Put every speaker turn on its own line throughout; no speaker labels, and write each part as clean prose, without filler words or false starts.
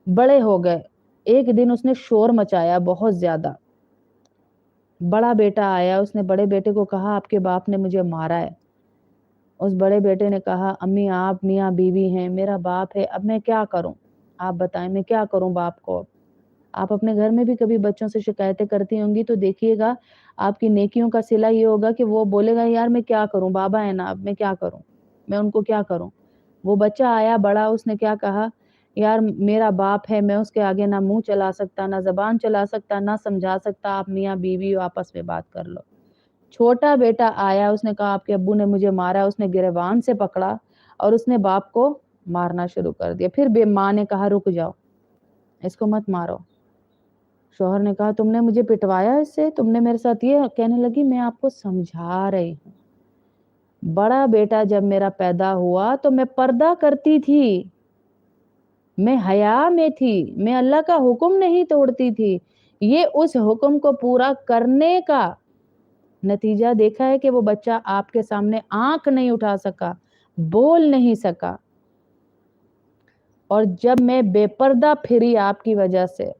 बड़े हो गए। एक दिन उसने शोर मचाया बहुत ज्यादा। बड़ा बेटा आया, उसने बड़े बेटे को कहा आपके बाप ने मुझे मारा है। उस बड़े बेटे ने कहा अम्मी आप मियाँ बीवी हैं, मेरा बाप है, अब मैं क्या करूं? आप बताएं मैं क्या करूं बाप को अब? आप अपने घर में भी कभी बच्चों से शिकायतें करती होंगी तो देखिएगा आपकी नेकियों का सिला ये होगा कि वो बोलेगा यार मैं क्या करूं, बाबा है ना, अब मैं क्या करूं, मैं उनको क्या करूं। वो बच्चा आया बड़ा, उसने क्या कहा, यार मेरा बाप है, मैं उसके आगे ना मुंह चला सकता, ना जबान चला सकता, ना समझा सकता, आप मियाँ बीवी आपस में बात कर लो। छोटा बेटा आया, उसने कहा आपके अब्बू ने मुझे मारा, उसने गिरबान से पकड़ा और उसने बाप को मारना शुरू कर दिया। फिर माँ ने कहा रुक जाओ, इसको मत मारो। शौहर ने कहा तुमने मुझे पिटवाया इससे, तुमने मेरे साथ ये, कहने लगी मैं आपको समझा रही हूँ। बड़ा बेटा जब मेरा पैदा हुआ तो मैं पर्दा करती थी, मैं हया में थी, मैं अल्लाह का हुक्म नहीं तोड़ती थी। ये उस हुक्म को पूरा करने का नतीजा देखा है कि वो बच्चा आपके सामने आंख नहीं उठा सका, बोल नहीं सका। और जब मैं बेपर्दा फिरी आपकी वजह से,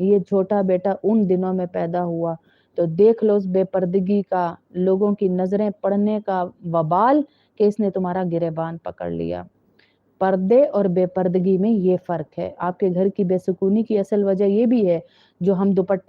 ये छोटा बेटा उन दिनों में पैदा हुआ, तो देख लो उस बेपर्दगी का, लोगों की नजरें पड़ने का वबाल कि इसने तुम्हारा गिरेबान पकड़ लिया। पर्दे और बेपर्दगी में ये फर्क है। आपके घर की बेसुकूनी की असल वजह ये भी है जो हम दुपट्टे